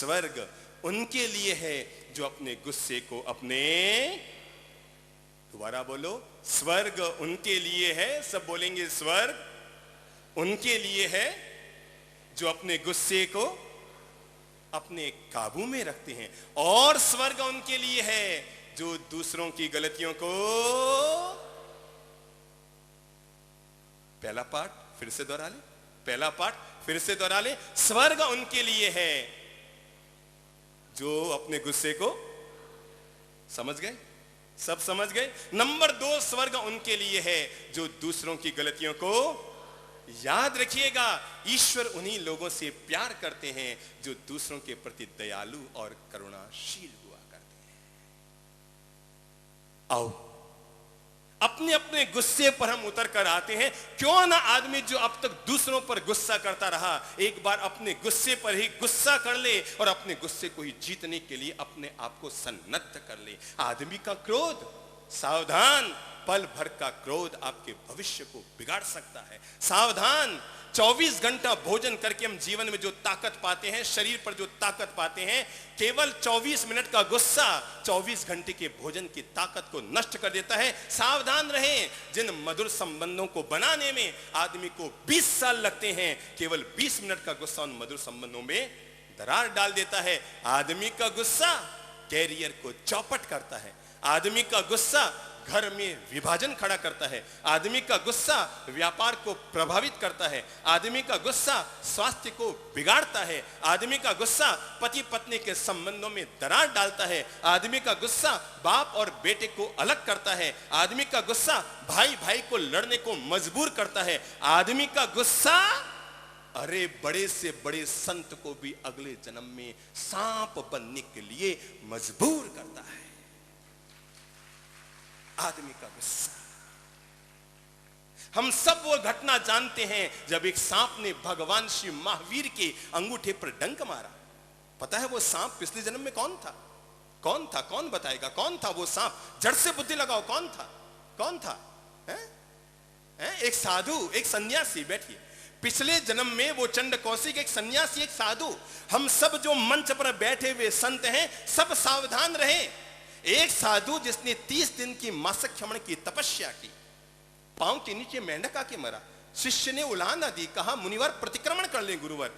स्वर्ग उनके लिए है जो अपने गुस्से को अपने, दोबारा बोलो, स्वर्ग उनके लिए है, सब बोलेंगे स्वर्ग उनके लिए है जो अपने गुस्से को अपने काबू में रखते हैं, और स्वर्ग उनके लिए है जो दूसरों की गलतियों को, पहला पाठ फिर से दोहरा ले, पहला पाठ फिर से दोहरा ले, स्वर्ग उनके लिए है जो अपने गुस्से को, समझ गए, सब समझ गए। नंबर 2, स्वर्ग उनके लिए है जो दूसरों की गलतियों को, याद रखिएगा, ईश्वर उन्हीं लोगों से प्यार करते हैं जो दूसरों के प्रति दयालु और करुणाशील हुआ करते हैं। आओ अपने अपने गुस्से पर हम उतर कर आते हैं। क्यों ना आदमी जो अब तक दूसरों पर गुस्सा करता रहा, एक बार अपने गुस्से पर ही गुस्सा कर ले और अपने गुस्से को ही जीतने के लिए अपने आप को सन्नद्ध कर ले। आदमी का क्रोध, सावधान, पल भर का क्रोध आपके भविष्य को बिगाड़ सकता है। सावधान, 24 घंटा भोजन करके हम जीवन में जो ताकत पाते हैं, शरीर पर जो ताकत पाते हैं, केवल 24 मिनट का गुस्सा 24 घंटे के भोजन की ताकत को नष्ट कर देता है। सावधान रहें, जिन मधुर संबंधों को बनाने में आदमी को 20 साल लगते हैं, केवल 20 मिनट का गुस्सा उन मधुर संबंधों में दरार डाल देता है। आदमी का गुस्सा कैरियर को चौपट करता है, आदमी का गुस्सा घर में विभाजन खड़ा करता है, आदमी का गुस्सा व्यापार को प्रभावित करता है, आदमी का गुस्सा स्वास्थ्य को बिगाड़ता है, आदमी का गुस्सा पति पत्नी के संबंधों में दरार डालता है, आदमी का गुस्सा बाप और बेटे को अलग करता है, आदमी का गुस्सा भाई भाई को लड़ने को मजबूर करता है, आदमी का गुस्सा अरे बड़े से बड़े संत को भी अगले जन्म में सांप बनने के लिए मजबूर करता है। आदमी का गुस्सा। हम सब वो घटना जानते हैं जब एक सांप ने भगवान श्री महावीर के अंगूठे पर डंक मारा। पता है वो सांप पिछले जन्म में कौन था? कौन था? कौन बताएगा? कौन था वो सांप? जड़ से बुद्धि लगाओ, कौन था? कौन था? एक साधु, एक सन्यासी। बैठिए, पिछले जन्म में वो चंड कौशिक एक सन्यासी, एक साधु। हम सब जो मंच पर बैठे हुए संत हैं, सब सावधान रहे। एक साधु जिसने 30 दिन की मासिक क्षमण की तपस्या की, पांव के नीचे मेंढक आके मरा। शिष्य ने उलाहना दी, कहा मुनिवर प्रतिक्रमण कर ले गुरुवर।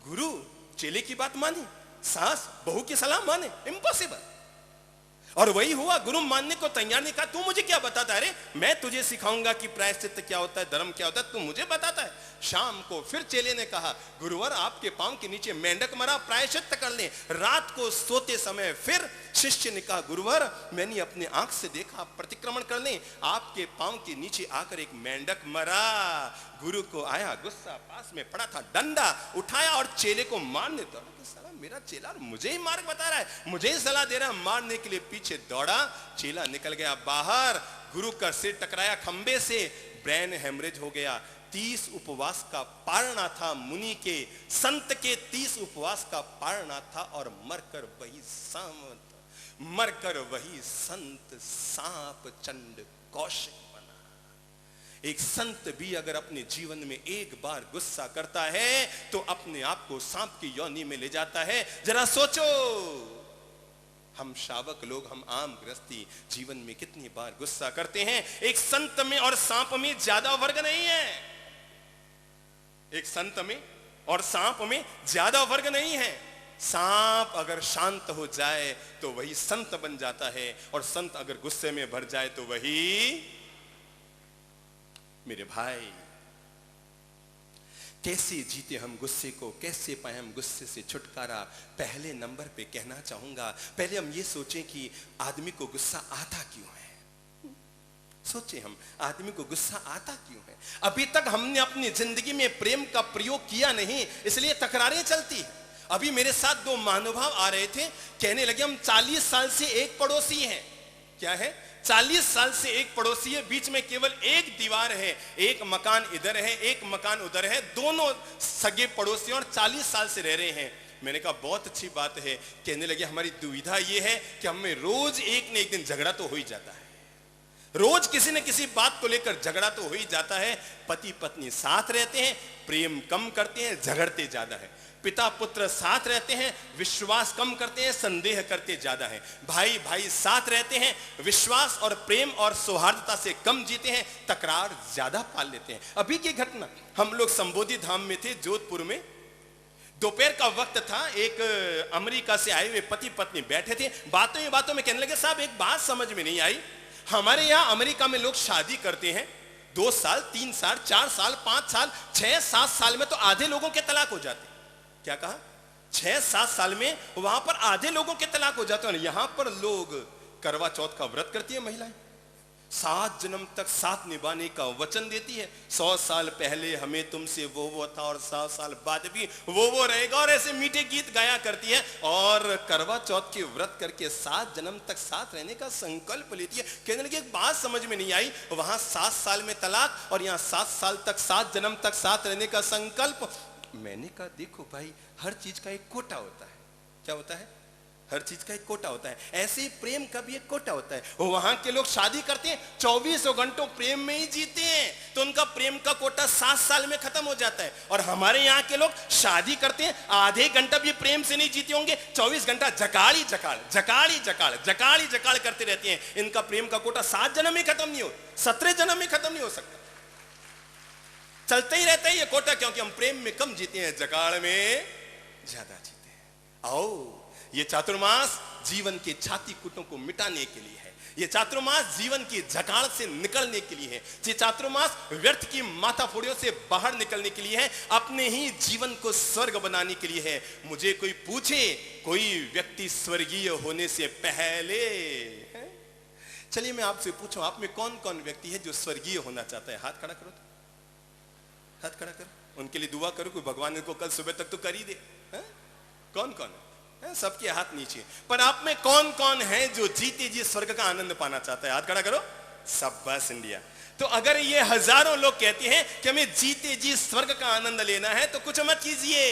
गुरु चेले की बात मानी, सास बहू की सलाह माने, इम्पॉसिबल। और वही हुआ, गुरु मानने को तैयार नहीं। कहा तू मुझे क्या बताता है? अरे मैं तुझे सिखाऊंगा कि प्रायश्चित क्या होता है, धर्म क्या होता है, तू मुझे बताता है। शाम को फिर चेले ने कहा गुरुवर आपके पांव के नीचे मेंढक मरा, प्रायश्चित कर ले। रात को सोते समय फिर शिष्य ने कहा गुरुवर मैंने अपने आंख से देखा, प्रतिक्रमण कर ले, आपके पांव के नीचे आकर एक मेंढक मरा। गुरु को आया गुस्सा, पास में पड़ा था डंडा, उठाया और चेले को मारने दौड़ा। मेरा चेला मुझे ही मार्ग बता रहा है, मुझे ही सलाह दे रहा है, मारने के लिए पीछे दौड़ा। चेला निकल गया बाहर, गुरु का सिर टकराया खंबे से, ब्रेन हेमरेज हो गया। 30 उपवास का पारणा था मुनि के, संत के 30 उपवास का पारणा था, और मरकर वही संत, मरकर वही संत सांप चंड कौशिक बना। एक संत भी अगर अपने जीवन में एक बार गुस्सा करता है तो अपने आप को सांप की योनि में ले जाता है। जरा सोचो, हम शावक लोग, हम आम गृहस्थी जीवन में कितनी बार गुस्सा करते हैं। एक संत में और सांप में ज्यादा वर्ग नहीं है, एक संत में और सांप में ज्यादा वर्ग नहीं है। सांप अगर शांत हो जाए तो वही संत बन जाता है, और संत अगर गुस्से में भर जाए तो वही। मेरे भाई, कैसे जीते हम गुस्से को, कैसे पाए हम गुस्से से छुटकारा? पहले नंबर पे कहना चाहूंगा, पहले हम ये सोचें कि आदमी को गुस्सा आता क्यों है। सोचे हम, आदमी को गुस्सा आता क्यों है? अभी तक हमने अपनी जिंदगी में प्रेम का प्रयोग किया नहीं, इसलिए तकरारें चलती हैं। अभी मेरे साथ 2 महानुभाव आ रहे थे, कहने लगे हम 40 साल से एक पड़ोसी हैं। क्या है? 40 साल से एक पड़ोसी है, बीच में केवल एक दीवार है, एक मकान इधर है, एक मकान उधर है, दोनों सगे पड़ोसी और 40 साल से रह रहे हैं। मैंने कहा बहुत अच्छी बात है। कहने लगे हमारी दुविधा यह है कि हमें रोज एक न एक दिन झगड़ा तो हो ही जाता है, रोज किसी न किसी बात को लेकर झगड़ा तो हो ही जाता है। पति पत्नी साथ रहते हैं, प्रेम कम करते हैं, झगड़ते ज्यादा है। पिता पुत्र साथ रहते हैं, विश्वास कम करते हैं, संदेह करते ज्यादा हैं। भाई भाई साथ रहते हैं, विश्वास और प्रेम और सौहार्दता से कम जीते हैं, तकरार ज्यादा पाल लेते हैं। अभी की घटना, हम लोग संबोधि धाम में थे, जोधपुर में, दोपहर का वक्त था। एक अमेरिका से आए हुए पति पत्नी बैठे थे, बातों में बातों में कहने लगे, साहब एक बात समझ में नहीं आई, हमारे यहाँ अमेरिका में लोग शादी करते हैं 2 साल 3 साल 4 साल 5 साल 6-7 साल में तो आधे लोगों के तलाक हो जाते। क्या कहा? 6-7 साल में वहां पर आधे लोगों के तलाक हो जाते हैं। यहां पर लोग करवा चौथ का व्रत करती है महिलाएं, 7 जन्म तक साथ निभाने का वचन देती है। 100 साल पहले हमें तुमसे वो था और 100 साल बाद भी वो रहेगा, और ऐसे मीठे गीत गाया करती है, और करवा चौथ के व्रत करके 7 जन्म तक साथ रहने का संकल्प लेती है। कहने लगी एक बात समझ में नहीं आई, वहां 7 साल में तलाक और यहाँ 7 साल तक 7 जन्म तक साथ रहने का संकल्प। मैंने कहा देखो भाई, हर चीज का एक कोटा होता है। क्या होता है? हर चीज का एक कोटा होता है। ऐसे ही प्रेम का भी एक कोटा होता है। वहां के लोग शादी करते हैं, 24 घंटों प्रेम में ही जीते हैं, तो उनका प्रेम का कोटा 7 साल में खत्म हो जाता है। और हमारे यहाँ के लोग शादी करते हैं, आधे घंटा भी प्रेम से नहीं जीते होंगे, 24 घंटा जकाड़ी जकाड़ जकाड़ी जकाड़ जकाड़ी जकाड़ करते रहते हैं। इनका प्रेम का कोटा 7 जन्म में खत्म नहीं हो, 17 जन्म में खत्म नहीं हो सकता, चलते ही रहता है ये कोटा, क्योंकि हम प्रेम में कम जीते हैं, जगाड़ में ज्यादा जीते हैं। आओ, ये चातुर्मास जीवन के छाती कुटों को मिटाने के लिए है। ये चातुर्मास जीवन की जगाड़ से निकलने के लिए है। ये चातुर्मास व्यर्थ की माथाफोड़ियों से बाहर निकलने के लिए है, अपने ही जीवन को स्वर्ग बनाने के लिए है। मुझे कोई पूछे, कोई व्यक्ति स्वर्गीय होने से पहले, चलिए मैं आपसे पूछूं, आप में कौन कौन व्यक्ति है जो स्वर्गीय होना चाहता है? हाथ खड़ा करो, तो हाथ खड़ा करो, उनके लिए दुआ करो कि भगवान इनको कल सुबह तक तो कर ही दे। कौन कौन है? सबके हाथ नीचे। पर आप में कौन कौन है जो जीते जी स्वर्ग का आनंद पाना चाहता है? हाथ खड़ा करो। सब बस इंडिया। तो अगर ये हजारों लोग कहते हैं कि हमें जीते जी स्वर्ग का आनंद लेना है, तो कुछ मत कीजिए,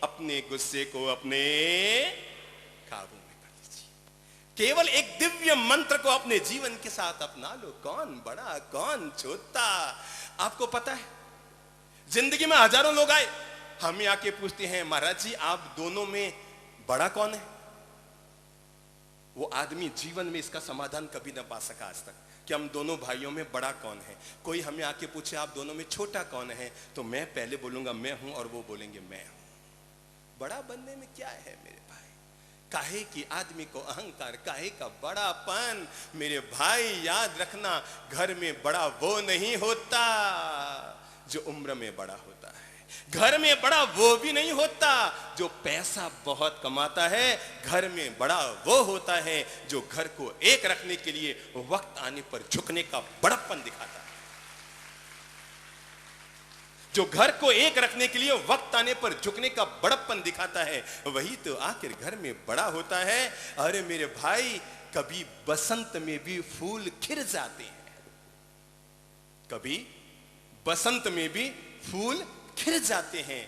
अपने गुस्से को अपने काबू में कर लीजिए। केवल एक दिव्य मंत्र को अपने जीवन के साथ अपना लो। कौन बड़ा कौन छोटा? आपको पता है, जिंदगी में हजारों लोग आए, हमें आके पूछते हैं, महाराज जी आप दोनों में बड़ा कौन है? वो आदमी जीवन में इसका समाधान कभी ना पा सका आज तक कि हम दोनों भाइयों में बड़ा कौन है। कोई हमें आके पूछे आप दोनों में छोटा कौन है, तो मैं पहले बोलूंगा मैं हूं, और वो बोलेंगे मैं हूं। बड़ा बनने में क्या है मेरे भाई? काहे की आदमी को अहंकार, काहे का बड़ापन? मेरे भाई याद रखना, घर में बड़ा वो नहीं होता जो उम्र में बड़ा होता है, घर में बड़ा वो भी नहीं होता जो पैसा बहुत कमाता है, घर में बड़ा वो होता है जो घर को एक रखने के लिए वक्त आने पर झुकने का बड़प्पन दिखाता है। जो घर को एक रखने के लिए वक्त आने पर झुकने का बड़प्पन दिखाता है, वही तो आखिर घर में बड़ा होता है। अरे मेरे भाई, कभी बसंत में भी फूल खिल जाते हैं, कभी बसंत में भी फूल खिल जाते हैं,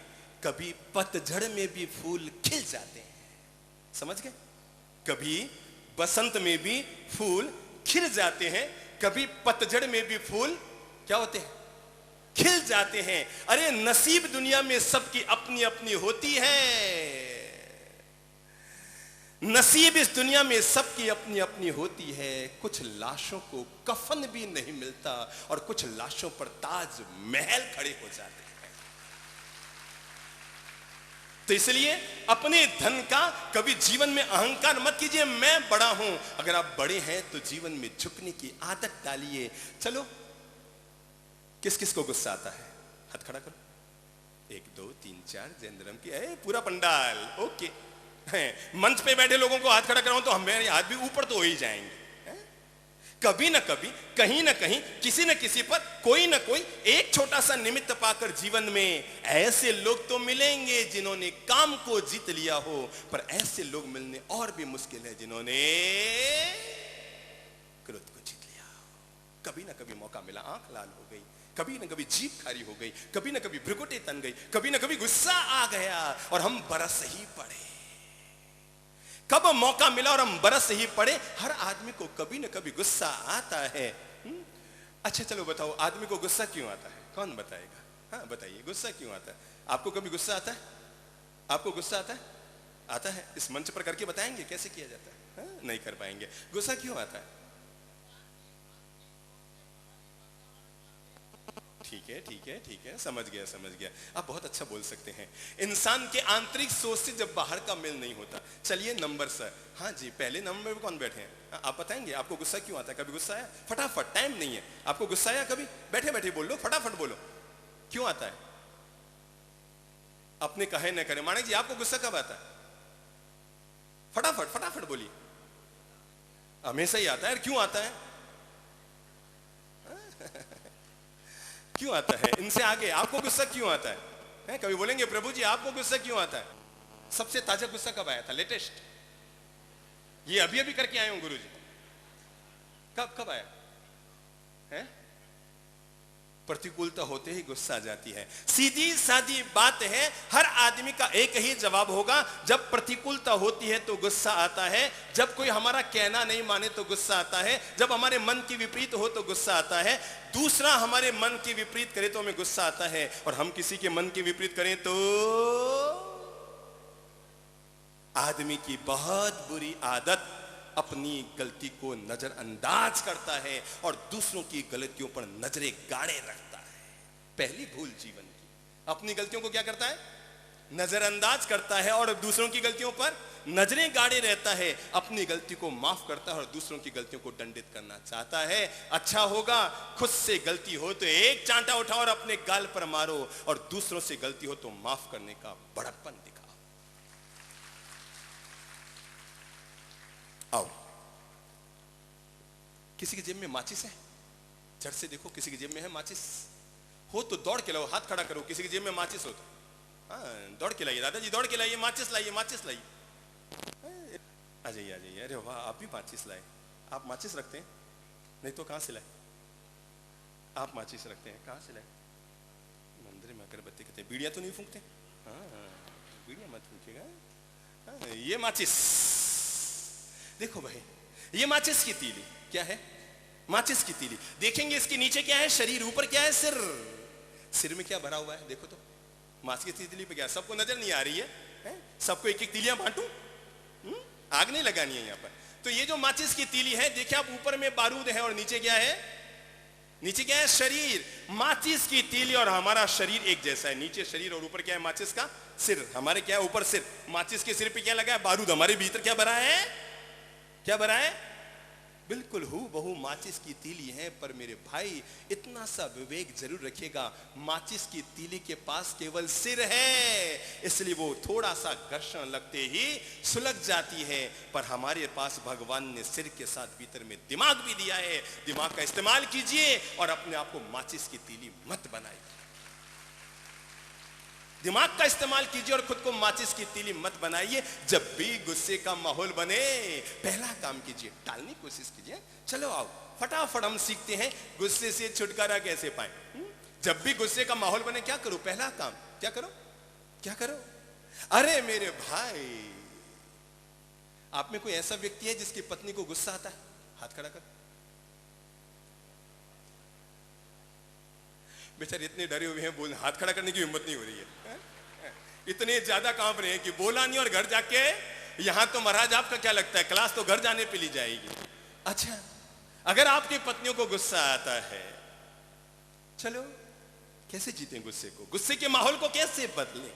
कभी पतझड़ में भी फूल खिल जाते हैं। समझ गए? कभी बसंत में भी फूल खिल जाते हैं, कभी पतझड़ में भी फूल क्या होते हैं? खिल जाते हैं। अरे नसीब दुनिया में सबकी अपनी अपनी होती है, नसीब इस दुनिया में सबकी अपनी अपनी होती है। कुछ लाशों को कफन भी नहीं मिलता, और कुछ लाशों पर ताज महल खड़े हो जाते हैं। तो इसलिए अपने धन का कभी जीवन में अहंकार मत कीजिए, मैं बड़ा हूं। अगर आप बड़े हैं तो जीवन में झुकने की आदत डालिए। चलो, किस किस को गुस्सा आता है? हाथ खड़ा करो। 1 2 3 4 जयंद्रम की पूरा पंडाल। ओके, मंच पे बैठे लोगों को हाथ खड़ा कराऊं तो हमारे हाथ भी ऊपर तो हो ही जाएंगे। कभी ना कभी, कहीं ना कहीं, किसी न किसी पर कोई ना कोई एक छोटा सा निमित्त पाकर जीवन में ऐसे लोग तो मिलेंगे जिन्होंने काम को जीत लिया हो, पर ऐसे लोग मिलने और भी मुश्किल है जिन्होंने क्रोध को जीत लिया। कभी ना कभी मौका मिला, आंख लाल हो गई, कभी ना कभी जीभ खारी हो गई, कभी ना कभी भ्रुकुटी तन गई, कभी ना कभी गुस्सा आ गया और हम बरस ही पड़े। कब मौका मिला और हम बरस ही पड़े। हर आदमी को कभी ना कभी गुस्सा आता है। अच्छा चलो बताओ, आदमी को गुस्सा क्यों आता है? कौन बताएगा? हाँ बताइए, गुस्सा क्यों आता है? आपको कभी गुस्सा आता है? आपको गुस्सा आता है? आता है। इस मंच पर करके बताएंगे कैसे किया जाता है? हाँ? नहीं कर पाएंगे। गुस्सा क्यों आता है? ठीक है, ठीक है, ठीक है, समझ गया, समझ गया। आप बहुत अच्छा बोल सकते हैं। इंसान के आंतरिक सोच से जब बाहर का मेल नहीं होता। चलिए नंबर सर, हाँ जी, पहले नंबर पे कौन बैठे हैं? आप बताएंगे आपको गुस्सा क्यों आता है? कभी गुस्सा आया? फटाफट, टाइम नहीं है। आपको गुस्सा आया कभी? बैठे बैठे बोल लो, फटाफट बोलो, क्यों आता है? अपने कहे न करें। मानिक जी, आपको गुस्सा कब आता है? फटाफट फटाफट बोलिए। हमेशा ही आता है। क्यों आता है? क्यों आता है? इनसे आगे, आपको गुस्सा क्यों आता है? कभी बोलेंगे प्रभु जी आपको गुस्सा क्यों आता है? सबसे ताजा गुस्सा कब आया था? लेटेस्ट? ये अभी अभी करके आए हूं गुरु जी। कब कब आया है? प्रतिकूलता होते ही गुस्सा आ जाती है। सीधी सादी बात है, हर आदमी का एक ही जवाब होगा। जब प्रतिकूलता होती है तो गुस्सा आता है, जब कोई हमारा कहना नहीं माने तो गुस्सा आता है, जब हमारे मन की विपरीत हो तो गुस्सा आता है, दूसरा हमारे मन की विपरीत करे तो हमें गुस्सा आता है, और हम किसी के मन की विपरीत करें तो आदमी की बहुत बुरी आदत अपनी गलती को नजरअंदाज करता है और दूसरों की गलतियों पर नजरें गाड़े रखता है। पहली भूल जीवन की, अपनी गलतियों को क्या करता है? नजरअंदाज करता है और दूसरों की गलतियों पर नजरें गाड़े रहता है। अपनी गलती को माफ करता है और दूसरों की गलतियों को दंडित करना चाहता है। अच्छा होगा खुद से गलती हो तो एक चांटा उठाओ और अपने गाल पर मारो, और दूसरों से गलती हो तो माफ करने का बड़प्पन दिखाओ। आओ, किसी की जेब में माचिस है? झट से देखो, किसी की जेब में है माचिस? हो तो दौड़ के लाओ, हाथ खड़ा करो। किसी की जेब में माचिस हो तो हाँ, दौड़ के लाइए। दादाजी दौड़ के लाइए, माचिस लाइए, माचिस लाइए। आ जाइए, आ जाइए। अरे वाह, आप भी माचिस लाए। आप माचिस रखते हैं? नहीं तो कहां से लाए? आप माचिस रखते हैं, कहां से लाए? मंदिर में अगरबत्ती करते हैं। बीड़ियां तो नहीं फूंकते? हाँ, बीड़ियां मत फूंकिएगा। हाँ, ये माचिस देखो भाई, ये माचिस की तीली क्या है? माचिस की तीली। देखेंगे इसके नीचे क्या है? शरीर। ऊपर क्या है? सिर। सिर में क्या भरा हुआ है? देखो तो, माचिस की तीली पे क्या? सबको नजर नहीं आ रही है? सबको एक एक तीलियां बांटू? आग नहीं लगानी है यहां पर। तो ये जो माचिस की तीली है, देखिए आप, ऊपर में बारूद है और नीचे क्या है? नीचे क्या है? शरीर। माचिस की तीली और हमारा शरीर एक जैसा है। नीचे शरीर और ऊपर क्या है? माचिस का सिर। हमारे क्या है? ऊपर सिर। माचिस के सिर पे क्या लगा है? बारूद। हमारे भीतर क्या भरा है? क्या भरा है? बिल्कुल हूबहू माचिस की तीली है। पर मेरे भाई, इतना सा विवेक जरूर रखिएगा, माचिस की तीली के पास केवल सिर है, इसलिए वो थोड़ा सा घर्षण लगते ही सुलग जाती है। पर हमारे पास भगवान ने सिर के साथ भीतर में दिमाग भी दिया है। दिमाग का इस्तेमाल कीजिए और अपने आप को माचिस की तीली मत बनाइए। दिमाग का इस्तेमाल कीजिए और खुद को माचिस की तीली मत बनाइए। जब भी गुस्से का माहौल बने, पहला काम कीजिए, टालने की कोशिश कीजिए। चलो आओ, फटाफट हम सीखते हैं गुस्से से छुटकारा कैसे पाएं। जब भी गुस्से का माहौल बने, क्या करो? पहला काम क्या करो? क्या करो? अरे मेरे भाई, आप में कोई ऐसा व्यक्ति है जिसकी पत्नी को गुस्सा आता है? हाथ खड़ा कर। बेचारे इतने डरे हुए हैं, बोल हाथ खड़ा करने की हिम्मत नहीं हो रही है। इतने ज्यादा कांप रहे हैं कि बोला नहीं, और घर जाके यहां तो महाराज आपका क्या लगता है, क्लास तो घर जाने पे ली जाएगी। अच्छा, अगर आपकी पत्नियों को गुस्सा आता है, चलो कैसे जीतें गुस्से को? गुस्से के माहौल को कैसे बदलें?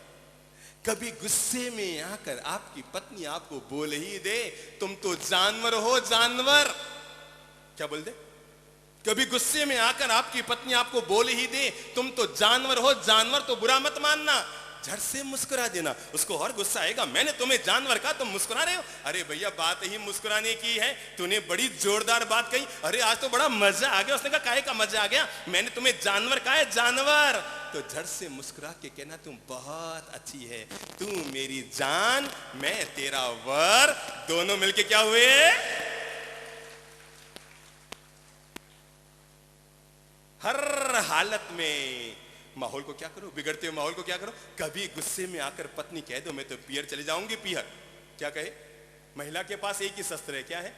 कभी गुस्से में आकर आपकी पत्नी आपको बोल ही दे, तुम तो जानवर हो, जानवर। क्या बोल दे? कभी गुस्से में आकर आपकी पत्नी आपको बोल ही दे, तुम तो जानवर हो, जानवर, तो बुरा मत मानना, झट से मुस्कुरा देना। उसको और गुस्सा आएगा, मैंने तुम्हें जानवर कहा, तुम मुस्कुरा रहे हो। अरे भैया, बात ही मुस्कुराने की है, तूने बड़ी जोरदार बात कही। अरे आज तो बड़ा मजा आ गया। उसने कहा काहे का मजा आ गया? मैंने तुम्हें जानवर कहा है, जानवर। तो झट से मुस्कुरा के कहना, तुम बहुत अच्छी है, तू मेरी जान, मैं तेरा वर, दोनों मिलके क्या हुए? हर हालत में माहौल को क्या करो? बिगड़ते हुए माहौल को क्या करो? कभी गुस्से में आकर पत्नी कह दो, मैं तो पियर चले जाऊंगी, पियर। क्या कहे? महिला के पास एक ही शस्त्र है, क्या है?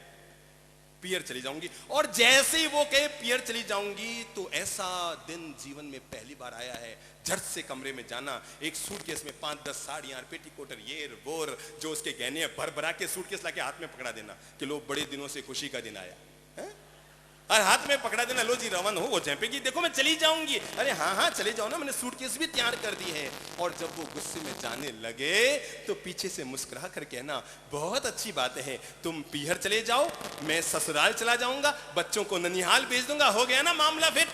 पियर चली जाऊंगी। और जैसे ही वो कहे पियर चली जाऊंगी, तो ऐसा दिन जीवन में पहली बार आया है, झट से कमरे में जाना, एक सूटकेस में 5-10 साड़ियां, पेटीकोटर, ये बोर, जो उसके गहने भर भरा के सूटकेस लाके हाथ में पकड़ा देना कि लो बड़े दिनों से खुशी का दिन आया है? और हाथ में पकड़ा देना, लो जी रवन हो, वो झेपेगी, देखो मैं चली जाऊंगी। अरे हाँ हाँ चले जाओ ना, मैंने सूटकेस भी तैयार कर दी है। और जब वो गुस्से में जाने लगे तो पीछे से मुस्कुरा कर कहना, बहुत अच्छी बात है, तुम पीहर चले जाओ, मैं ससुराल चला जाऊंगा, बच्चों को ननिहाल भेज दूंगा, हो गया ना मामला फिट।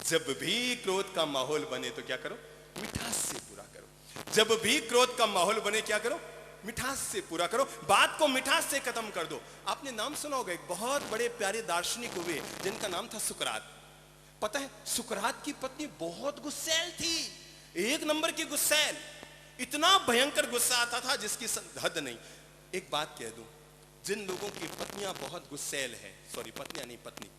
जब भी क्रोध का माहौल बने तो क्या करो, मिठास से पूरा करो। जब भी क्रोध का माहौल बने क्या करो, मिठास से पूरा करो, बात को मिठास से खत्म कर दो। आपने नाम सुना होगा, एक बहुत बड़े प्यारे दार्शनिक हुए जिनका नाम था सुकरात। पता है सुकरात की पत्नी बहुत गुस्सैल थी, एक नंबर की गुस्सैल, इतना भयंकर गुस्सा आता था जिसकी हद नहीं। एक बात कह दूं, जिन लोगों की पत्नियां बहुत गुस्सैल है, सॉरी पत्नियां नहीं पत्नी,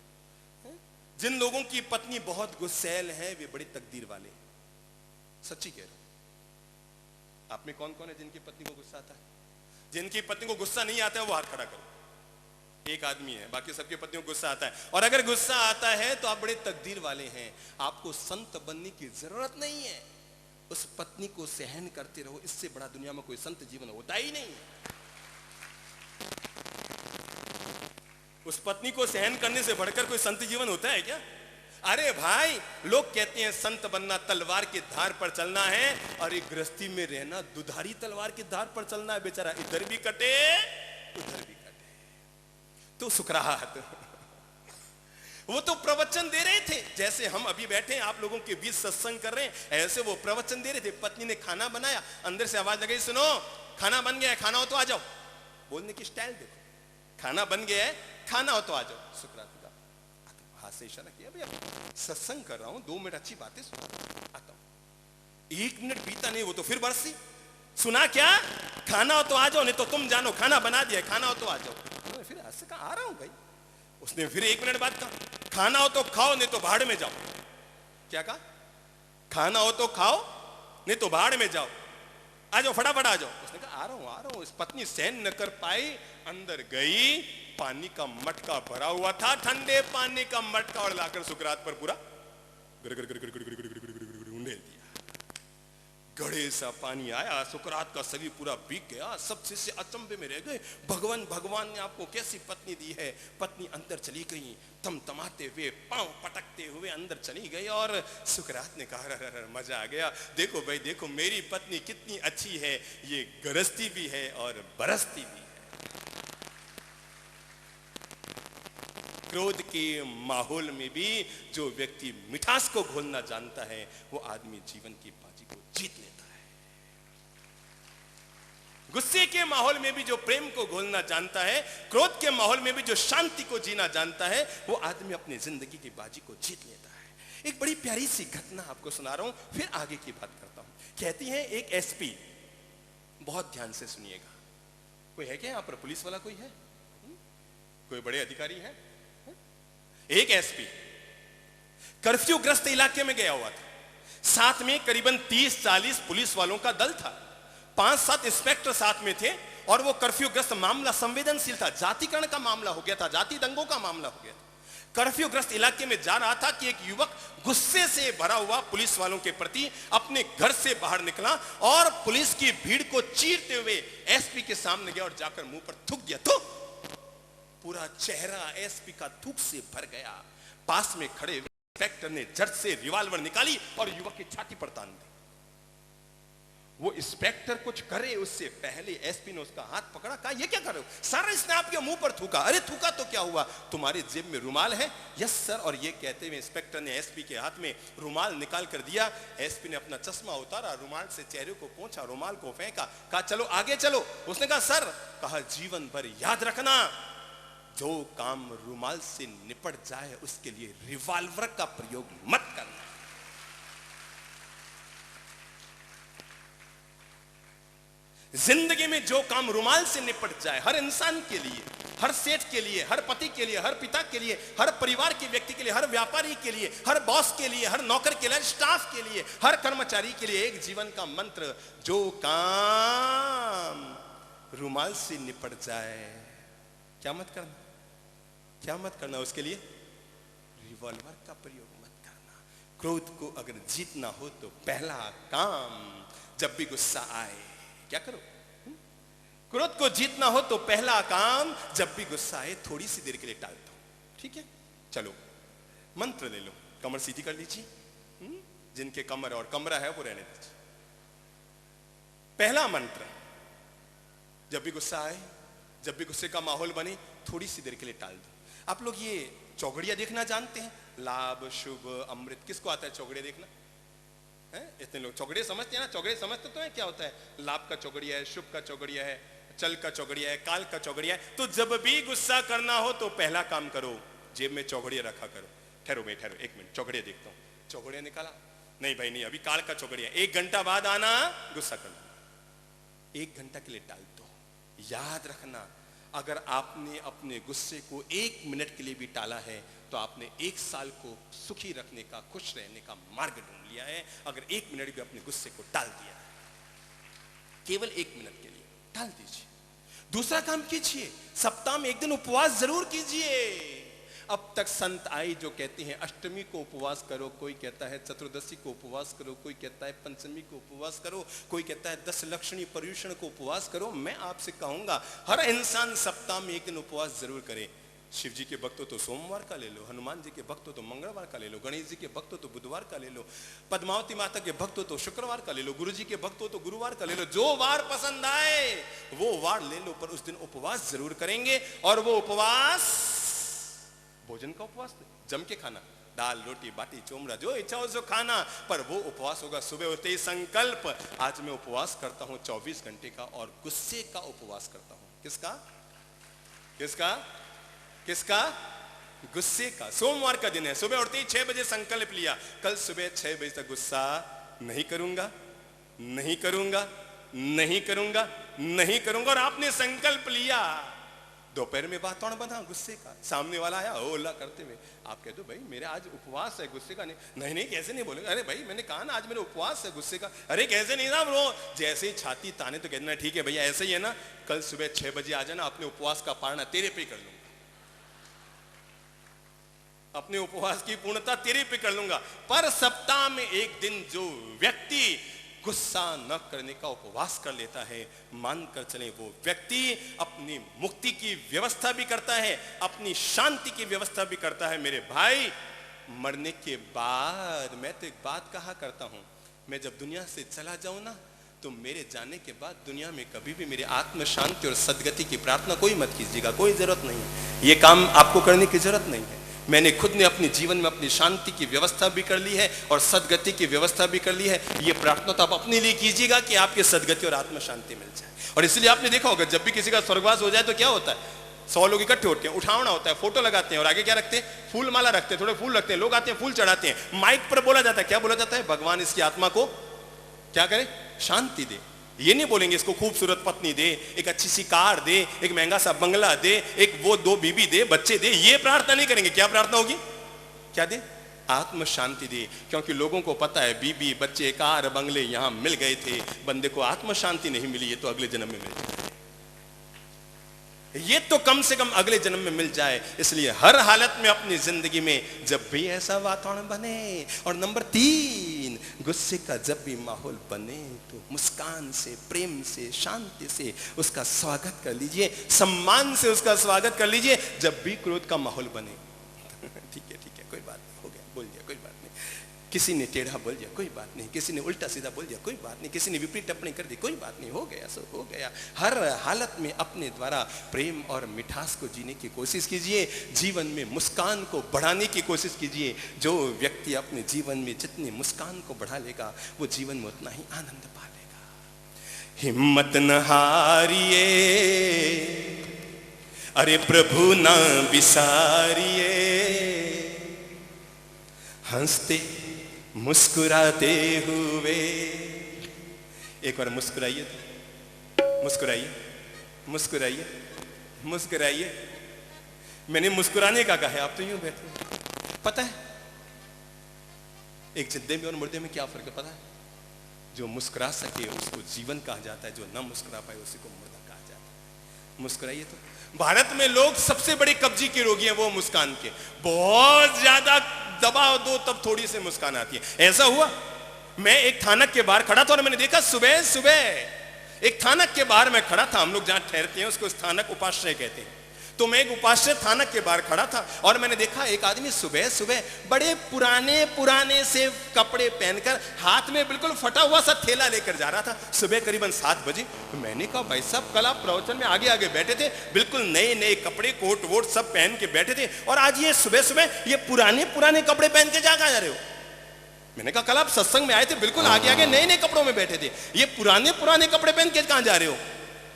जिन लोगों की पत्नी बहुत गुस्सैल है वे बड़ी तकदीर वाले, सच्ची कह रहा हूं। आप में कौन कौन है जिनकी पत्नी को गुस्सा आता है? जिनकी पत्नी को गुस्सा नहीं आता है वो हाथ खड़ा करो। एक आदमी है, बाकी सबकी पत्नियों को गुस्सा आता है। और अगर गुस्सा आता है तो आप बड़े तकदीर वाले हैं, आपको संत बनने की जरूरत नहीं है, उस पत्नी को सहन करते रहो, इससे बड़ा दुनिया में कोई संत जीवन होता ही नहीं। उस पत्नी को सहन करने से बढ़कर कोई संत जीवन होता है क्या? अरे भाई, लोग कहते हैं संत बनना तलवार की धार पर चलना है, और एक गृहस्थी में रहना दुधारी तलवार की धार पर चलना है। बेचारा इधर भी कटे उधर भी कटे। तो सुकरात वो तो प्रवचन दे रहे थे, जैसे हम अभी बैठे हैं आप लोगों के बीच सत्संग कर रहे हैं, ऐसे वो प्रवचन दे रहे थे। पत्नी ने खाना बनाया, अंदर से आवाज लगाई, सुनो खाना बन गया है, खाना हो तो आ जाओ। बोलने की स्टाइल देखो, खाना बन गया है, खाना हो तो आ जाओ। सुकरात हाथ से इशारा किया, भैया सत्संग कर रहा हूं, 2 मिनट अच्छी बातें सुना, आता हूं। 1 मिनट बीता नहीं, वो तो फिर बरसी, सुना क्या, खाना हो तो आ जाओ, नहीं तो तुम जानो खाना बना दिया, खाना हो तो आ जाओ। फिर ऐसे कहा आ रहा हूं भाई। उसने फिर 1 मिनट बाद कहा, खाना हो तो खाओ, नहीं तो भाड़ में जाओ। क्या कहा? खाना हो तो खाओ, नहीं तो भाड़ में जाओ, आ जाओ फटाफट आ जाओ। उसने कहा आ रहा हूं। इस पत्नी सहन न कर पाई, अंदर गई, पानी का मटका भरा हुआ था, ठंडे पानी का मटका, और लाकर सुकरात पर पूरा उंडेल दिया। गड़े सा पानी आया, सुकरात का शरीर पूरा भीग गया। सब शिष्य अचंभे में रह गए, भगवान ने आपको कैसी पत्नी दी है। पत्नी अंदर चली गई, तमतमाते हुए, पांव पटकते हुए अंदर चली गई। और सुकरात ने कहा, मजा आ गया, देखो भाई देखो मेरी पत्नी कितनी अच्छी है, ये गरजती भी है और बरसती भी है। क्रोध के माहौल में भी जो व्यक्ति मिठास को घोलना जानता है, वो आदमी जीवन की बाजी को जीत लेता है। गुस्से के माहौल में भी जो प्रेम को घोलना जानता है, क्रोध के माहौल में भी जो शांति को जीना जानता है, वो आदमी अपनी जिंदगी की बाजी को जीत लेता है। एक बड़ी प्यारी सी घटना आपको सुना रहा हूं, फिर आगे की बात करता हूं। कहती है एक एसपी, बहुत ध्यान से सुनिएगा, कोई है क्या यहां पर पुलिस वाला? कोई है? कोई बड़े अधिकारी है? एक एसपी कर्फ्यू ग्रस्त इलाके में गया हुआ था, साथ में करीबन 30-40 पुलिस वालों का दल था, 5-7 इंस्पेक्टर साथ में थे, और वो कर्फ्यू ग्रस्त मामला संवेदनशील था, जातिकरण का मामला हो गया था, जाति दंगों का मामला हो गया था। कर्फ्यू ग्रस्त इलाके में जा रहा था कि एक युवक गुस्से से भरा हुआ पुलिस वालों के प्रति अपने घर से बाहर निकला और पुलिस की भीड़ को चीरते हुए एसपी के सामने गया और जाकर मुंह पर थूक दिया। तो पूरा चेहरा एसपी का थूक से भर गया। पास में खड़े इंस्पेक्टर ने झट से रिवॉल्वर निकाली और युवक की छाती पर तान दी। वो इंस्पेक्टर कुछ करे उससे पहले एसपी ने उसका हाथ पकड़ा, कहा ये क्या कर रहे हो? सर इसने आपके मुंह पर थूका। अरे थूका तो क्या हुआ, तुम्हारी जेब में रुमाल है? Yes sir. और ये कहते हुए इंस्पेक्टर ने एसपी के हाथ में रुमाल निकाल कर दिया। एसपी ने अपना चश्मा उतारा, रुमाल से चेहरे को पोंछा, रुमाल को फेंका, कहा चलो आगे चलो। उसने कहा सर, कहा जीवन भर याद रखना, जो काम रुमाल से निपट जाए उसके लिए रिवॉल्वर का प्रयोग मत करना। जिंदगी में जो काम रुमाल से निपट जाए, हर इंसान के लिए, हर सेठ के लिए, हर पति के लिए, हर पिता के लिए, हर परिवार के व्यक्ति के लिए, हर व्यापारी के लिए, हर बॉस के लिए, हर नौकर के लिए, हर स्टाफ के लिए, हर कर्मचारी के लिए एक जीवन का मंत्र, जो काम रुमाल से निपट जाए, क्या मत करना, क्या मत करना, उसके लिए रिवॉल्वर का प्रयोग मत करना। क्रोध को अगर जीतना हो तो पहला काम, जब भी गुस्सा आए क्या करो? क्रोध को जीतना हो तो पहला काम, जब भी गुस्सा आए थोड़ी सी देर के लिए टाल दो। ठीक है, चलो मंत्र ले लो, कमर सीधी कर लीजिए। जिनके कमर और कमरा है वो रहने दीजिए। पहला मंत्र, जब भी गुस्सा आए, जब भी गुस्से का माहौल बने, थोड़ी सी देर के लिए टाल दो। आप लोग ये चौगड़िया देखना जानते हैं? लाभ शुभ अमृत, किसको आता है चौगड़िया देखना? है इतने लोग चौगड़िया समझते हैं ना? चौगड़िया समझते तो है क्या होता है? लाभ का चौगड़िया है, शुभ का चौगड़िया है, चल का चौगड़िया है, काल का चौगड़िया है। तो जब भी गुस्सा करना हो तो पहला काम करो, जेब में चौगड़िया रखा करो। ठहरो भाई ठहरो, एक मिनट, चौगड़िया देखता हूँ। चौगड़िया निकाला? नहीं भाई नहीं, अभी काल का चौगड़िया। 1 घंटा बाद आना, गुस्सा करना। 1 घंटा के लिए टाल दो। याद रखना, अगर आपने अपने गुस्से को 1 मिनट के लिए भी टाला है तो आपने 1 साल को सुखी रखने का, खुश रहने का मार्ग ढूंढ लिया है। अगर 1 मिनट भी अपने गुस्से को टाल दिया है, केवल 1 मिनट के लिए टाल दीजिए। दूसरा काम कीजिए, सप्ताह में 1 दिन उपवास जरूर कीजिए। अब तक संत आई जो कहते हैं अष्टमी को उपवास करो, कोई कहता है चतुर्दशी को उपवास करो, कोई कहता है पंचमी को उपवास करो, कोई कहता है 10 लक्षणी पर्युषण को उपवास करो। मैं आपसे कहूंगा हर इंसान सप्ताह में 1 दिन उपवास जरूर करे। शिव जी के भक्त हो तो सोमवार का ले लो, हनुमान जी के भक्त हो तो मंगलवार का ले लो, गणेश जी के भक्त हो तो बुधवार का ले लो, पद्मावती माता के भक्त हो तो शुक्रवार का ले लो, गुरु जी के भक्त हो तो गुरुवार का ले लो। जो वार पसंद आए वो वार ले लो, पर उस दिन उपवास जरूर करेंगे। और वो उपवास भोजन का उपवास, जम के खाना, दाल रोटी बाटी चोमड़ा जो इच्छा हो जो खाना, पर वो उपवास होगा। सुबह होते ही संकल्प, आज मैं उपवास करता हूं 24 घंटे का, और गुस्से का उपवास करता हूं। किसका? किसका? किसका? गुस्से का। सोमवार का दिन है, सुबह उठते ही 6 बजे संकल्प लिया, कल सुबह 6 बजे तक गुस्सा नहीं करूंगा, नहीं करूंगा, नहीं करूंगा, नहीं करूंगा। और आपने संकल्प लिया, दोपहर में वातावरण बना गुस्से का। सामने वाला आया ओला करते हुए, आप कह दो भाई मेरा आज उपवास है गुस्से का। नहीं नहीं कैसे नहीं बोलेगा? अरे भाई मैंने कहा ना आज मेरा उपवास है गुस्से का। अरे कैसे नहीं ना ब्रो? जैसे ही छाती ताने तो कहना ठीक है भैया ऐसे ही है ना, कल सुबह 6 बजे आ जाना, अपने उपवास का पालना तेरे पे कर लूंगा, अपने उपवास की पूर्णता तेरे पे कर लूंगा। पर सप्ताह में 1 दिन जो व्यक्ति गुस्सा न करने का उपवास कर लेता है, मानकर चले वो व्यक्ति अपनी मुक्ति की व्यवस्था भी करता है, अपनी शांति की व्यवस्था भी करता है। मेरे भाई, मरने के बाद मैं तो एक बात कहा करता हूं, मैं जब दुनिया से चला जाऊं ना, तो मेरे जाने के बाद दुनिया में कभी भी मेरी आत्म शांति और सद्गति की प्रार्थना कोई मत कीजिएगा, कोई जरूरत नहीं है। ये काम आपको करने की जरूरत नहीं है। मैंने खुद ने अपने जीवन में अपनी शांति की व्यवस्था भी कर ली है और सद्गति की व्यवस्था भी कर ली है। ये प्रार्थना तो आप अपने लिए कीजिएगा कि आपके सद्गति और आत्म शांति मिल जाए। और इसलिए आपने देखा होगा जब भी किसी का स्वर्गवास हो जाए तो क्या होता है, 100 लोग इकट्ठे होते हैं, उठावना होता है, फोटो लगाते हैं और आगे क्या रखते हैं? फूल माला रखते हैं, थोड़े फूल रखते हैं, लोग आते हैं फूल चढ़ाते हैं। माइक पर बोला जाता है, क्या बोला जाता है? भगवान इसकी आत्मा को क्या करे? शांति दे। ये नहीं बोलेंगे इसको खूबसूरत पत्नी दे, एक अच्छी सी कार दे, एक महंगा सा बंगला दे, एक वो 2 बीबी दे, बच्चे दे। ये प्रार्थना नहीं करेंगे। क्या प्रार्थना होगी? क्या दे? आत्म शांति दे। क्योंकि लोगों को पता है बीबी बच्चे कार बंगले यहां मिल गए थे, बंदे को आत्म शांति नहीं मिली, ये तो अगले जन्म में मिल जाए, ये तो कम से कम अगले जन्म में मिल जाए। इसलिए हर हालत में अपनी जिंदगी में जब भी ऐसा वातावरण बने, और नंबर 3, गुस्से का जब भी माहौल बने तो मुस्कान से, प्रेम से, शांति से उसका स्वागत कर लीजिए, सम्मान से उसका स्वागत कर लीजिए। जब भी क्रोध का माहौल बने ठीक है कोई बात नहीं, हो गया, बोल दिया, कोई बात नहीं। किसी ने टेढ़ा बोल दिया, कोई बात नहीं। किसी ने उल्टा सीधा बोल दिया, कोई बात नहीं। किसी ने विपरीत टिप्पणी कर दी, कोई बात नहीं, हो गया सो हो गया। हर हालत में अपने द्वारा प्रेम और मिठास को जीने की कोशिश कीजिए, जीवन में मुस्कान को बढ़ाने की कोशिश कीजिए। जो व्यक्ति अपने जीवन में जितनी मुस्कान को बढ़ा लेगा वो जीवन में उतना ही आनंद पा लेगा। हिम्मत न हारिए, अरे प्रभु ना बिसारिए, हंसते मुस्कुराते हुए। एक बार मुस्कुराइए, मुस्कुराइए, मुस्कुराइए, मुस्कुराइए। मैंने मुस्कुराने का कहा है, आप तो यूं बैठे। पता है एक जिंदे में और मुर्दे में क्या फर्क है? पता है? जो मुस्कुरा सके उसको जीवन कहा जाता है, जो ना मुस्कुरा पाए उसी को मुर्दा कहा जाता है। मुस्कुराइए तो। भारत में लोग सबसे बड़े कब्जी के रोगी हैं, वो मुस्कान के। बहुत ज्यादा दबाव दो तब थोड़ी सी मुस्कान आती है। ऐसा हुआ, मैं एक थानक के बाहर खड़ा था और मैंने देखा सुबह सुबह एक थानक के बाहर मैं खड़ा था। हम लोग जहां ठहरते हैं उसको थानक उपाश्रय कहते हैं। तो मैं एक उपाश्रय थानक के बाहर खड़ा था और मैंने देखा एक आदमी सुबह सुबह बड़े पुराने पुराने से कपड़े पहनकर हाथ में बिल्कुल फटा हुआ सा थैला लेकर जा रहा था। सुबह करीबन 7 बजे। मैंने कहा भाई साहब कल आप प्रवचन में आगे आगे बैठे थे, बिल्कुल नए नए कपड़े कोट वोट सब पहन के बैठे थे, और आज ये सुबह सुबह ये पुराने पुराने कपड़े पहन के जा रहे हो। मैंने कहा कल आप सत्संग में आए थे, बिल्कुल आगे आगे नए नए कपड़ों में बैठे थे, ये पुराने पुराने कपड़े पहन के कहां जा रहे हो?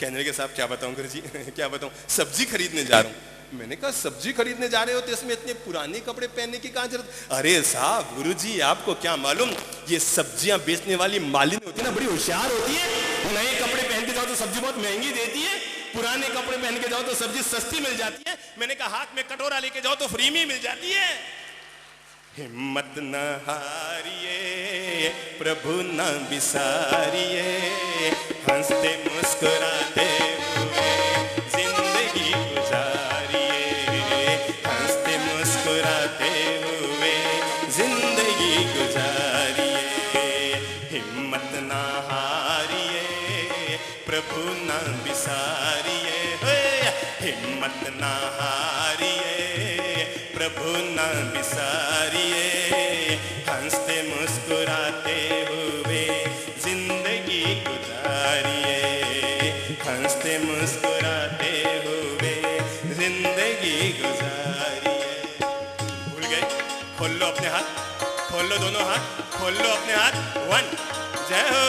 कहने लगे साहब क्या बताऊं गुरुजी क्या बताऊं, सब्जी खरीदने जा रहा हूं। मैंने कहा सब्जी खरीदने जा रहे हो तो इसमें इतने पुराने कपड़े पहनने की कहां जरूरत? अरे साहब गुरुजी आपको क्या मालूम, ये सब्जियां बेचने वाली मालिनी होती है ना, बड़ी होशियार होती है। नए कपड़े पहन के जाओ तो सब्जी बहुत महंगी देती है, पुराने कपड़े पहन के जाओ तो सब्जी सस्ती मिल जाती है। मैंने कहा हाथ में कटोरा लेके जाओ तो फ्री में मिल जाती है। हिम्मत न हारिए प्रभु न बिसारिए, हंसते मुस्कुराते हुए जिंदगी गुजारिए, हंसते मुस्कुराते हुए जिंदगी गुजारिए। हिम्मत न हारिए प्रभु न बिसारिए, हिम्मत न हारिए प्रभु न बिसारिए, हंसते मुस्कुराते हुए जिंदगी गुजारिए, हंसते मुस्कुराते हुए जिंदगी गुजारिए। भूल गए? खोल लो अपने हाथ, खोल लो दोनों हाथ, खोल लो अपने हाथ। 1 जय हो।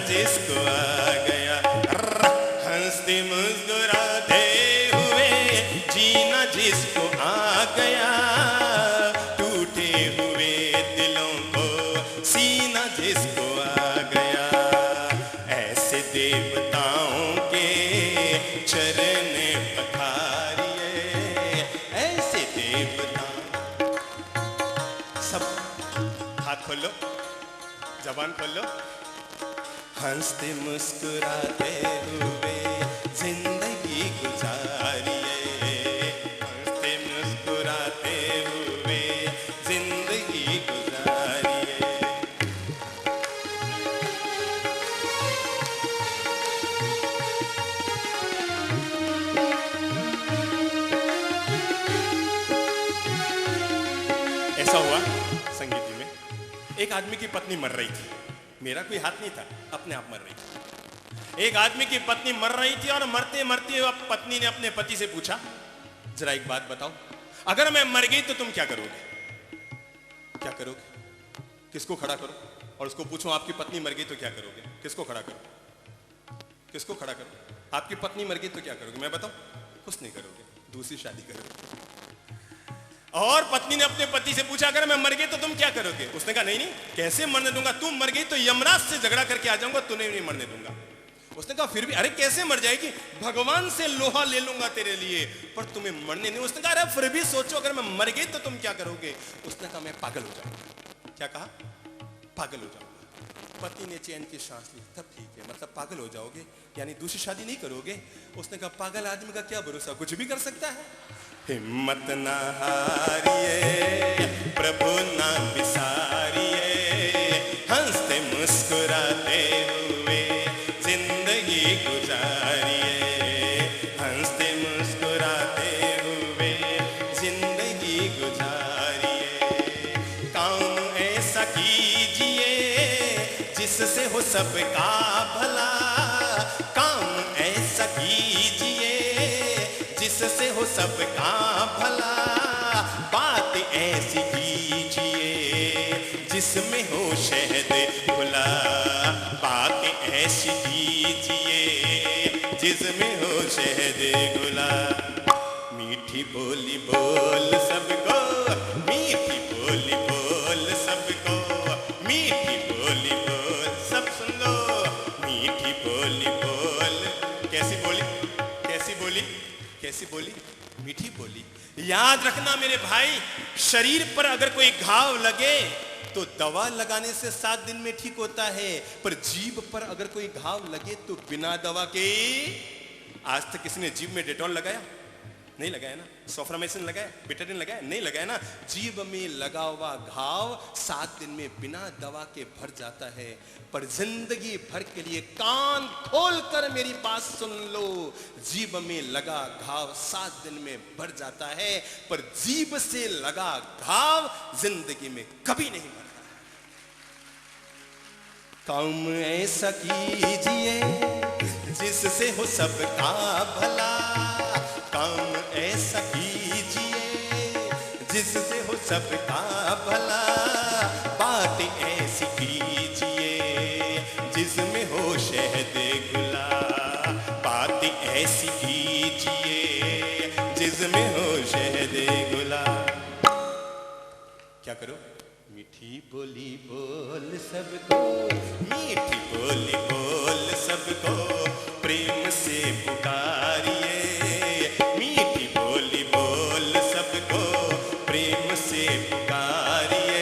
जिसको आ गया हंसते मुस्कुराते हुए जीना जिसको आ गया, टूटे हुए दिलों को सीना जिसको आ गया। ऐसे देवताओं के चरण पखारिए, ऐसे देवता। सब हाथ खोलो, जबान खोलो। हंसते मुस्कुराते हुए जिंदगी गुजारिए, हंसते मुस्कुराते हुए जिंदगी गुजारिए। ऐसा हुआ संगीत में, एक आदमी की पत्नी मर रही थी, मेरा कोई हाथ नहीं था, अपने आप मर रही थी। एक आदमी की पत्नी मर रही थी और मरते मरते पत्नी ने अपने पति से पूछा, जरा एक बात बताओ, अगर मैं मर गई तो तुम क्या करोगे? क्या करोगे? किसको खड़ा करो? और उसको पूछो आपकी पत्नी मर गई तो क्या करोगे? किसको खड़ा करो? किसको खड़ा करो? आपकी पत्नी मर गई तो क्या करोगे? मैं बताऊं, कुछ नहीं करोगे, दूसरी शादी करोगे। और पत्नी ने अपने पति से पूछा अगर मैं मर गई तो तुम क्या करोगे? उसने कहा नहीं नहीं, कैसे मरने दूंगा, तुम मर गई तो यमराज से झगड़ा करके आ जाऊंगा, तुम्हें नहीं मरने दूंगा। उसने कहा फिर भी, अरे कैसे मर जाएगी, भगवान से लोहा ले लूंगा तेरे लिए, पर तुम्हें मरने नहीं। उसने कहा अरे फिर भी सोचो अगर मैं मर गई तो तुम क्या करोगे? उसने कहा मैं पागल हो जाऊंगा। क्या कहा? पागल हो जाऊंगा। पति ने चैन की सांस ली, तब ठीक है, मतलब पागल हो जाओगे, यानी दूसरी शादी नहीं करोगे। उसने कहा पागल आदमी का क्या भरोसा, कुछ भी कर सकता है। हिम्मत न हारिए प्रभु न गुजारिए। काम ऐसा कीजिए जिससे हो सबका भला, काम ऐसा कीजिए जिससे हो सबका भला, बात ऐसी कीजिए जिसमें हो शहद घुला, बात ऐसी कीजिए जिसमें हो शहद घुला। मीठी बोली बोल सबको, मीठी बोली बोल सबको, मीठी बोली बोल, सब सुन लो, मीठी बोली बोल। कैसी बोली, कैसी बोली, कैसी बोली? मीठी बोली। याद रखना मेरे भाई, शरीर पर अगर कोई घाव लगे तो दवा लगाने से 7 दिन में ठीक होता है, पर जीभ पर अगर कोई घाव लगे तो बिना दवा के। आज तक किसी ने जीभ में डेटॉल लगाया? नहीं लगाया ना। सोफ्रामाइसिन लगाया, बेटाडिन लगाया? नहीं लगाया ना। जीभ में लगा हुआ घाव 7 दिन में बिना दवा के भर जाता है, पर जिंदगी भर के लिए कान खोल कर मेरी बात सुन लो, जीभ में लगा घाव 7 दिन में भर जाता है, पर जीभ से लगा घाव जिंदगी में कभी नहीं भरता। काम ऐसा कीजिए जिससे हो सबका भला, काम ऐसा कीजिए जिससे हो सबका भला, बात ऐसी कीजिए जिसमें हो शहद घुला, बात ऐसी कीजिए जिसमें हो शहद घुला। क्या करो? मीठी बोली बोल सबको, मीठी बोली बोल सबको, प्रेम से पुकारिए, मीठी बोली बोल सबको, प्रेम से पुकारिए।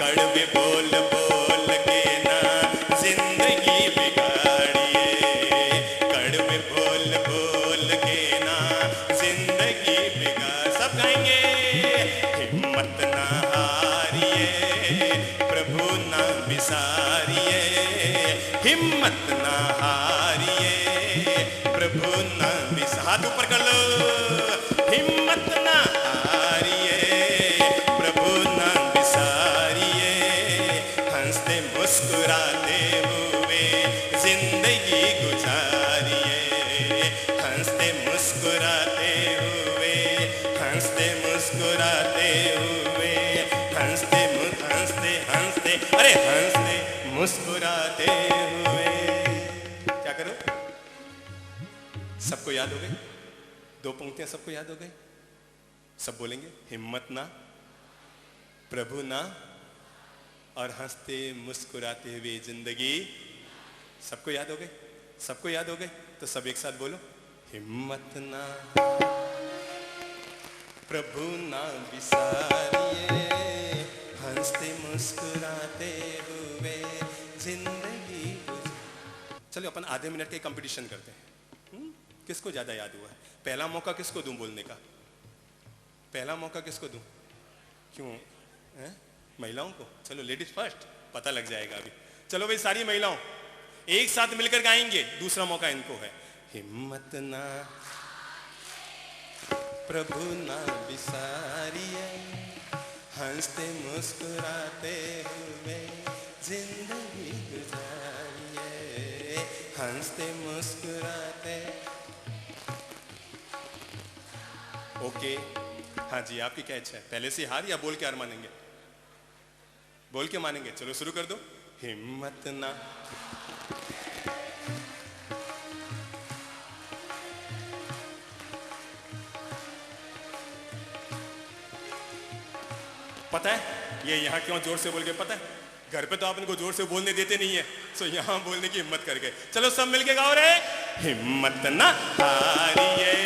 कड़वे बोल बोल के ना जिंदगी बिगाड़िए, कड़वे बोल बोल के ना जिंदगी बिगाड़। सब गाएंगे। हिम्मत ना हारिए, प्रभु ना बिसारिए, हिम्मत ना हारिए, प्रभु ना बिसारिए। हाथ ऊपर कर लो। हिम्मत ना हारिए, प्रभु ना बिसारिए, हंसते मुस्कुराते हुए जिंदगी गुजारिए, हंसते मुस्कुराते हुए, हंसते मुस्कुराते हुए, हंसते हंसते हंसते, अरे हंसते मुस्कुराते हुए। क्या करो? सबको याद हो गई? 2 पंक्तियां सबको याद हो गई? सब बोलेंगे। हिम्मत ना, प्रभु ना, और हंसते मुस्कुराते हुए जिंदगी। सबको याद हो गई? सबको याद हो गई? तो सब एक साथ बोलो। हिम्मत ना, प्रभु ना बिसारिए, हंसते मुस्कुराते हुए जिंदगी। चलो अपन आधे मिनट के कंपटीशन करते हैं। किसको ज्यादा याद हुआ? पहला मौका किसको दूं बोलने का? पहला मौका किसको दूं? क्यों है? महिलाओं को? चलो लेडीज फर्स्ट, पता लग जाएगा अभी। चलो भाई सारी महिलाओं एक साथ मिलकर गाएंगे। दूसरा मौका इनको है। हिम्मत ना, प्रभु ना बिसारिए, हंसते मुस्कुराते हुए जिंदगी गुजारिए, हंसते मुस्कुराते। ओके, हाँ जी, आपकी क्या इच्छा है? पहले से हार या बोल के हार मानेंगे? बोल के मानेंगे। चलो शुरू कर दो। हिम्मत ना, पता है ये यहाँ क्यों जोर से बोल के? पता है घर पे तो आप इनको जोर से बोलने देते नहीं है, सो यहाँ बोलने की हिम्मत कर गए। चलो सब मिलके गाओ रे। हिम्मत ना हारिए,